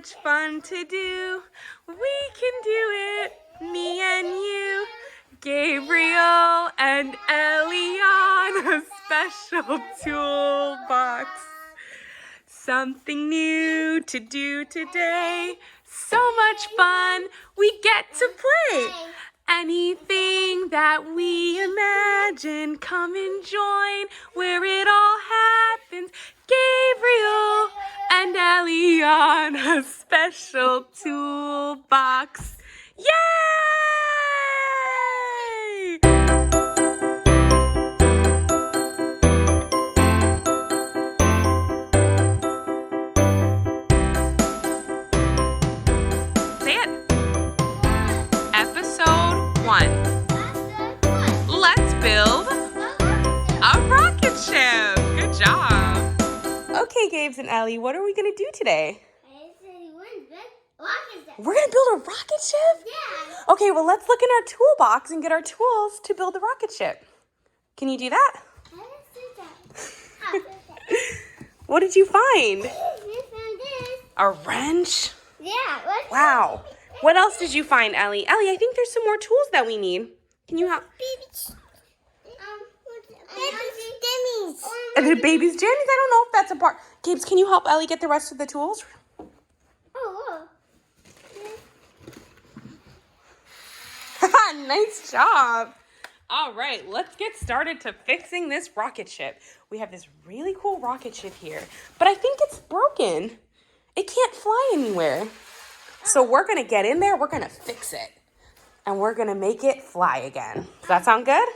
much fun to do. We can do it, me and you. Gabriel and Eliana, special toolbox. Something new to do today. So much fun, we get to play. Anything that we imagine, come and join where it all happens. Gabriel and Eliana, special toolbox. Yay! Say it. Episode 1. Let's build a rocket ship. Good job. Okay, Gabes and Ellie, what are we going to do today? We're going to build a rocket ship? Yeah. Okay, well, let's look in our toolbox and get our tools to build the rocket ship. Can you do that? What did you find? I found this. A wrench? Yeah. Wow. What else did you find, Ellie? Ellie, I think there's some more tools that we need. Can you help? Baby's And the baby's jammies? I don't know if that's a part. Gabes, can you help Ellie get the rest of the tools? Oh. Nice job. All right, let's get started to fixing this rocket ship. We have this really cool rocket ship here, but I think it's broken. It can't fly anywhere. So we're going to get in there, we're going to fix it, and we're going to make it fly again. Does that sound good?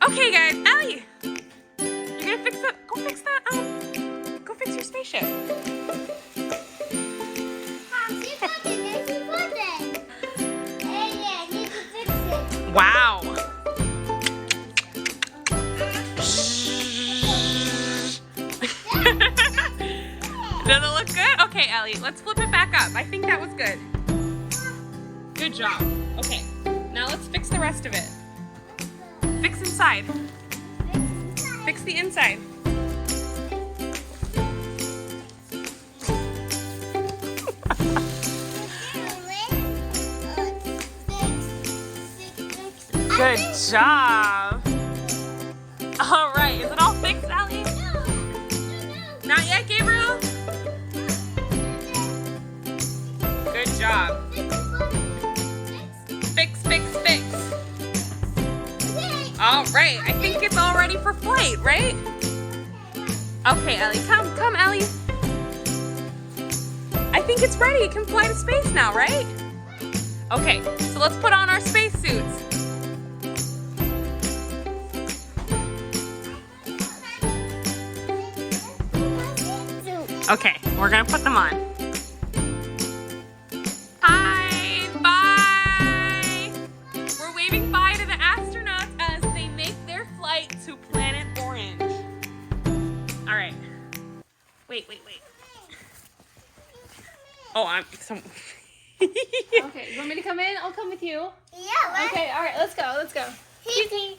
Okay, guys, Ellie, you're going to fix that. Go fix that. Go fix your spaceship. Wow. Does it look good? Okay, Ellie, let's flip it back up. I think that was good. Good job. Okay, now let's fix the rest of it. Fix inside. Fix the inside. Good job. All right, is it all fixed, Ellie? Not yet, Gabriel? Good job. Fix, fix, fix. All right, I think it's all ready for flight, right? Okay, Ellie, come, Ellie. I think it's ready. It can fly to space now, right? Okay, so let's put on our spacesuits. Okay, we're gonna put them on. Hi, bye. We're waving bye to the astronauts as they make their flight to Planet Orange. All right. Wait. Oh, Okay, you want me to come in? I'll come with you. Yeah. Okay, all right, let's go. Excuse me.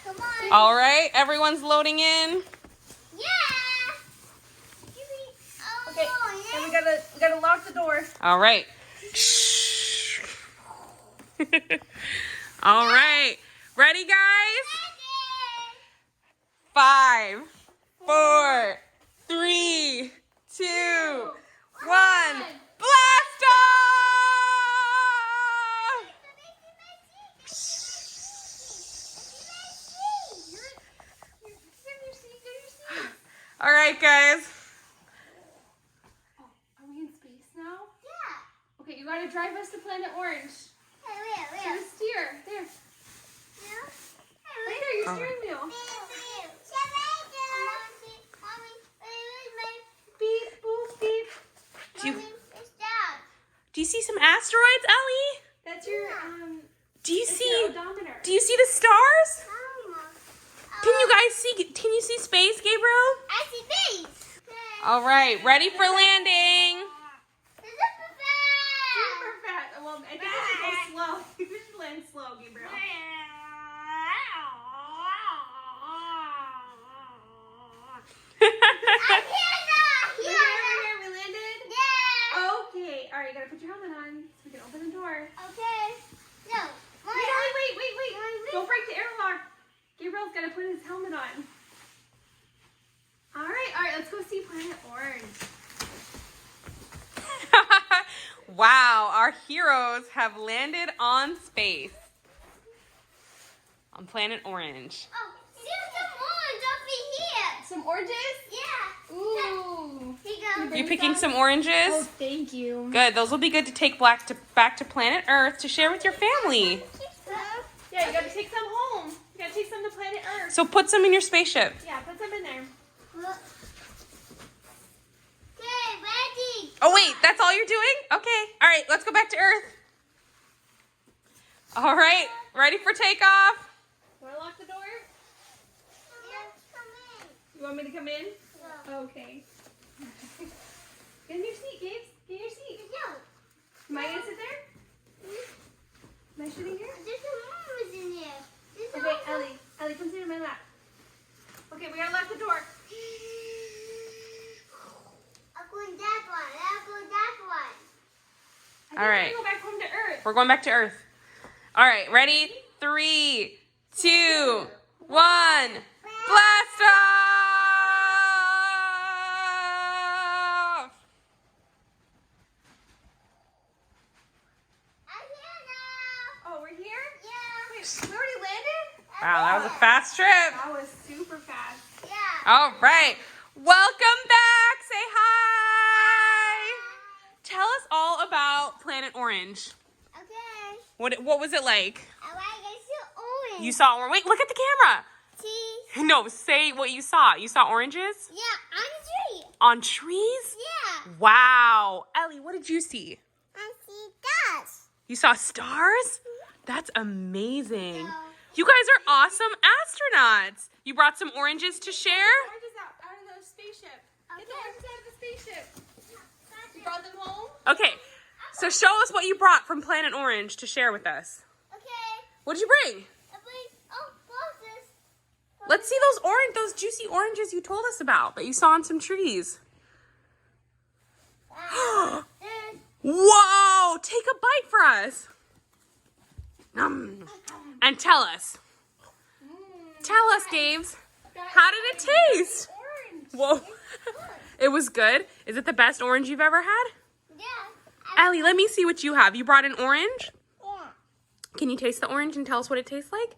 Come on. All right, everyone's loading in. Yeah. Okay, and we gotta lock the door. All right. Shh. All right. Ready, guys? 5, 4, 3, 2, 1. Blast off! All right, guys. Are we in space now? Yeah. Okay, you gotta drive us to Planet Orange. Where? Just steer. There. Right there, your steering wheel. Beep, boop, beep. Do you see some asteroids, Ellie? That's your, Do you it's see? your odometer. Do you see the stars? Can you guys see? Can you see space, Gabriel? I see base. All right, ready for landing. Super fast. Well, I think it should go slow. You should land slow, Gabriel. I can't. We landed? Okay. No. Wait, Ellie, wait. Don't break the airlock. Gabriel's got to put his helmet on. All right, let's go see Planet Orange. Wow, our heroes have landed on space. On Planet Orange. Oh, there's some orange over here. Some oranges? Yeah. Ooh. Here you go. You picking some oranges? Oh, thank you. Good. Those will be good to take back to planet Earth to share with your family. Yeah, you got to take some home. You got to take some to Planet Earth. So put some in your spaceship. Yeah, put some in there. Okay, ready. Oh, wait. That's all you're doing? Okay. All right. Let's go back to Earth. All right. Ready for takeoff? Want to lock the door? Yes, come in. You want me to come in? No. Okay. Get in your seat, Gabe. Get in your seat. No. Am I going to sit there? Am I sitting here? There's some oranges in there. There's Okay, also- Ellie, come sit in my lap. Okay, we gotta lock the door. I'll go in that one. I'll go in that one. I think All right. We're gonna go back home to Earth. We're going back to Earth. All right. Ready? 3, 2, 1. Blast off! I'm here now. Oh, we're here? Yeah. Wait, we already landed? Wow, that was a fast trip. That was super fast. Yeah. All right. Welcome back. Say hi. Tell us all about Planet Orange. Okay. What was it like? I like it so orange. You saw orange. Wait, look at the camera. See? No, say what you saw. You saw oranges Yeah, on the tree. on trees? Yeah. Wow. Ellie, what did you see? I see dust. You saw stars? That's amazing. No. You guys are awesome astronauts. You brought some oranges to share? Oranges out of the spaceship. Get the Okay. oranges out of the spaceship. You brought them home? Okay, so show us what you brought from Planet Orange to share with us. Okay. What did you bring? I bring, roses. Let's see those juicy oranges you told us about that you saw on some trees. There's Whoa! Take a bite for us. And tell us. Tell us, Games. How did it taste? Orange. Whoa. It was good. Is it the best orange you've ever had? yeah. Allie, let me see what you have. You brought an orange? Yeah. Can you taste the orange and tell us what it tastes like?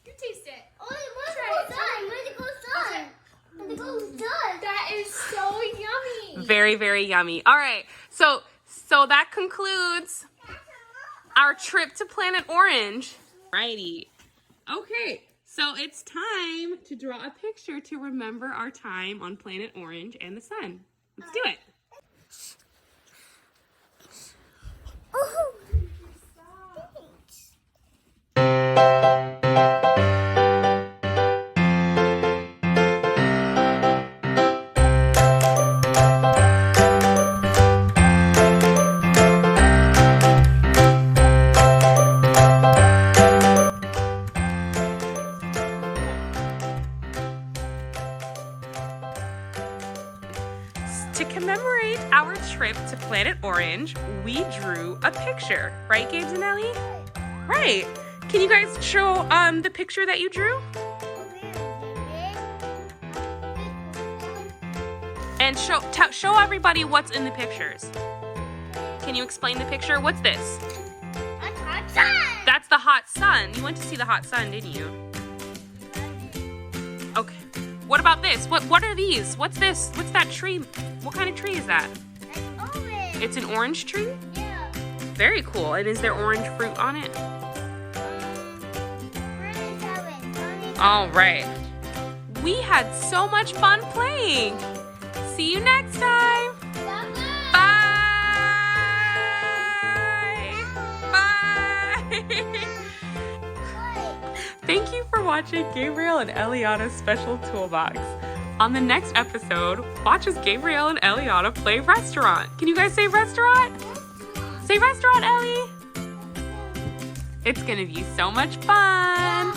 You taste it. Oh, where's the sun? Where's the sun? That is so yummy. Very, very yummy. All right. So that concludes our trip to Planet Orange. Righty. Okay. So it's time to draw a picture to remember our time on Planet Orange and the sun. Let's do it. Oh. To commemorate our trip to Planet Orange, we drew a picture. Right, Gabes and Ellie? Right. Can you guys show the picture that you drew? And show everybody what's in the pictures. Can you explain the picture? What's this? That's the hot sun. You went to see the hot sun, didn't you? Okay. What about this? What are these? What's this? What's that tree? What kind of tree is that? It's an orange tree? Yeah. Very cool. And is there orange fruit on it? All right. We had so much fun playing. See you next time. Bye. Bye. Thank you for watching Gabriel and Eliana's special toolbox. On the next episode, watch as Gabriel and Eliana play restaurant. Can you guys say restaurant? Say restaurant, Ellie. It's gonna be so much fun.